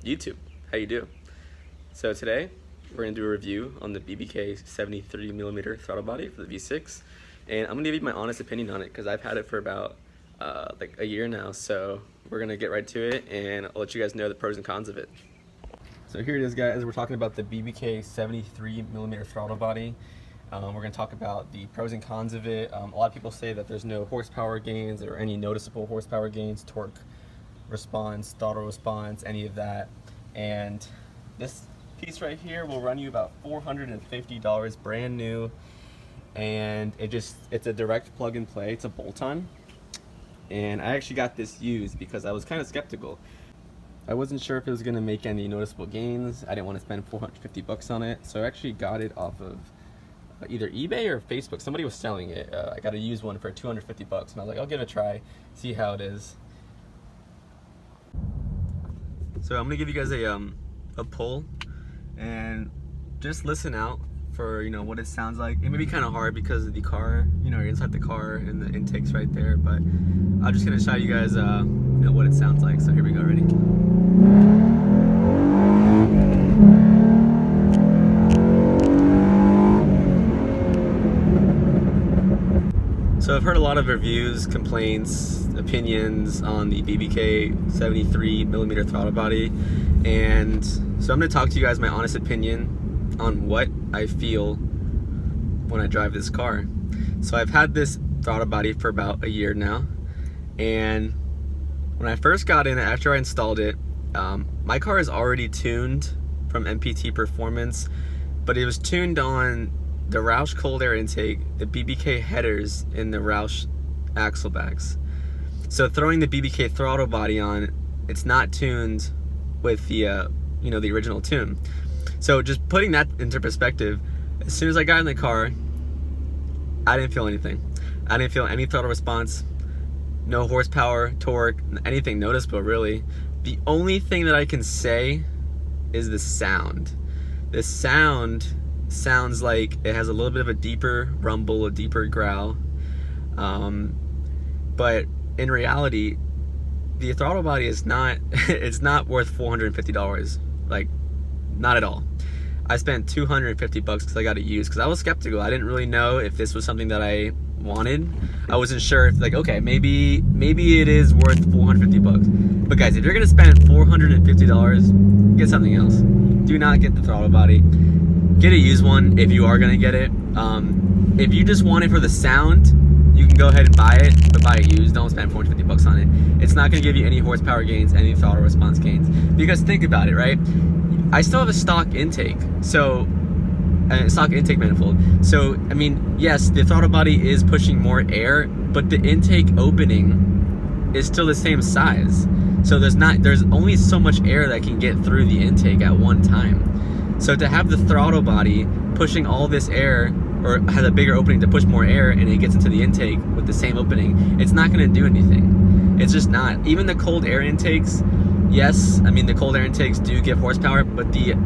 YouTube. How you do? So today we're gonna do a review on the BBK 73mm throttle body for the V6, and I'm gonna give you my honest opinion on it because I've had it for about like a year now. So we're gonna get right to it, and I'll let you guys know the pros and cons of it. So here it is, guys. We're talking about the BBK 73mm throttle body. We're going to talk about the pros and cons of it. A lot of people say that there's no horsepower gains or any noticeable horsepower gains, torque response, throttle response, any of that. And this piece right here will run you about $450 brand new. And it's a direct plug and play. It's a bolt-on. And I actually got this used because I was kind of skeptical. I wasn't sure if it was going to make any noticeable gains. I didn't want to spend 450 bucks on it. So I actually got it off of either eBay or Facebook. Somebody was selling it. I got a used one for 250 bucks, and I was like, I'll give it a try, see how it is. So I'm gonna give you guys a pull, and just listen out for what it sounds like. It may be kind of hard because of the car. You're inside the car and the intake's right there, but I'm just gonna show you guys what it sounds like. So here we go. Ready? So I've heard a lot of reviews, complaints, opinions on the BBK 73mm throttle body, and so I'm going to talk to you guys my honest opinion on what I feel when I drive this car. So I've had this throttle body for about a year now, and when I first got in it, after I installed it, my car is already tuned from MPT Performance, but it was tuned on the Roush cold air intake, the BBK headers, and the Roush axle bags. So throwing the BBK throttle body on, it's not tuned with the the original tune. So just putting that into perspective, as soon as I got in the car, I didn't feel anything. I didn't feel any throttle response, no horsepower, torque, anything noticeable really. The only thing that I can say is the sound. The sound sounds like it has a little bit of a deeper rumble, a deeper growl, but in reality the throttle body is not it's not worth $450, like not at all. I spent 250 bucks because I got it used because I was skeptical. I didn't really know if this was something that I wanted. I wasn't sure if, like, okay, maybe it is worth 450 bucks. But guys, if you're gonna spend $450, get something else. Do not get the throttle body. Get a used one if you are gonna get it. If you just want it for the sound, you can go ahead and buy it, but buy it used. Don't spend 450 bucks on it. It's not gonna give you any horsepower gains, any throttle response gains. Because think about it, right? I still have a stock intake, so stock intake manifold. So I mean, yes, the throttle body is pushing more air, but the intake opening is still the same size. So there's only so much air that can get through the intake at one time. So to have the throttle body pushing all this air, or has a bigger opening to push more air, and it gets into the intake with the same opening, it's not going to do anything. It's just not. Even the cold air intakes, yes, I mean the cold air intakes do give horsepower, but the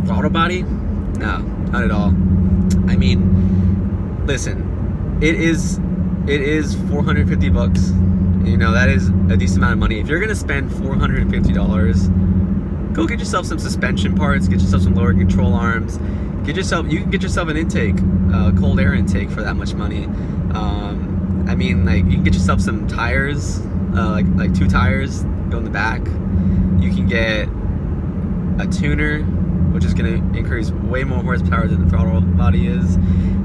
throttle body, no, not at all. I mean, listen, it is 450 bucks. That is a decent amount of money. If you're going to spend $450, go get yourself some suspension parts, get yourself some lower control arms, you can get yourself an intake, cold air intake for that much money. I mean, like, you can get yourself some tires, like 2 tires go in the back. You can get a tuner, which is going to increase way more horsepower than the throttle body is.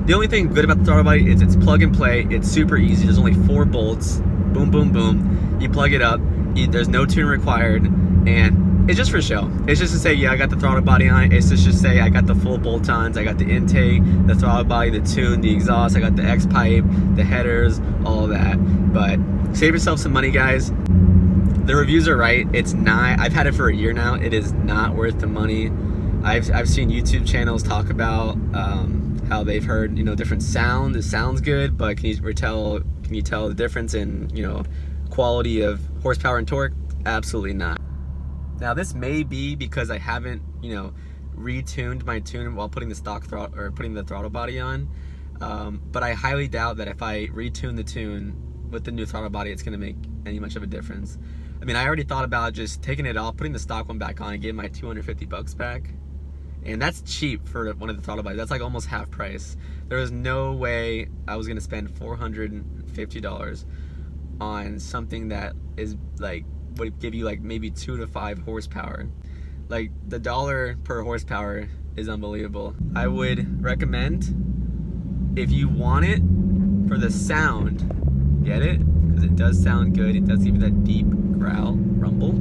The only thing good about the throttle body is it's plug and play. It's super easy. There's only 4 bolts. Boom, boom, boom. You plug it up. There's no tune required, and it's just for show. It's just to say, yeah, I got the throttle body on it. It's just to say I got the full bolt-ons, I got the intake, the throttle body, the tune, the exhaust, I got the X-pipe, the headers, all of that. But save yourself some money, guys. The reviews are right. It's not. I've had it for a year now. It is not worth the money. I've seen YouTube channels talk about how they've heard different sound. It sounds good, but can you tell the difference in quality of horsepower and torque? Absolutely not. Now this may be because I haven't retuned my tune while putting the stock throttle or putting the throttle body on, but I highly doubt that if I retune the tune with the new throttle body, it's going to make any much of a difference. I mean, I already thought about just taking it off, putting the stock one back on, and getting my 250 bucks back. And that's cheap for one of the throttle bodies. That's like almost half price. There was no way I was gonna spend $450 on something that is like would give you like maybe 2 to 5 horsepower. Like the dollar per horsepower is unbelievable. I would recommend, if you want it for the sound, get it, because it does sound good. It does give you that deep growl, rumble.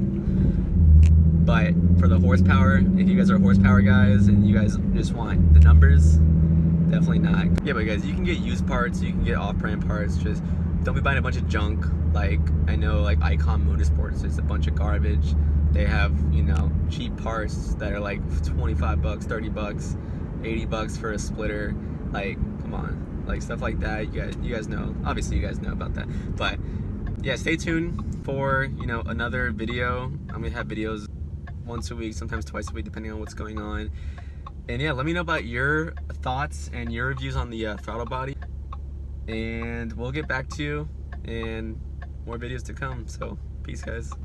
But for the horsepower, if you guys are horsepower guys and you guys just want the numbers, definitely not. Yeah, but guys, you can get used parts, you can get off-brand parts. Just don't be buying a bunch of junk. Like I know, like Icon Motorsports, it's a bunch of garbage. They have, you know, cheap parts that are like 25 bucks, 30 bucks, 80 bucks for a splitter. Like, come on, like stuff like that. You guys know. Obviously, you guys know about that. But yeah, stay tuned for, you know, another video. I'm gonna have videos once a week, sometimes twice a week, depending on what's going on. And yeah, let me know about your thoughts and your reviews on the throttle body, and we'll get back to you, and more videos to come. So peace, guys.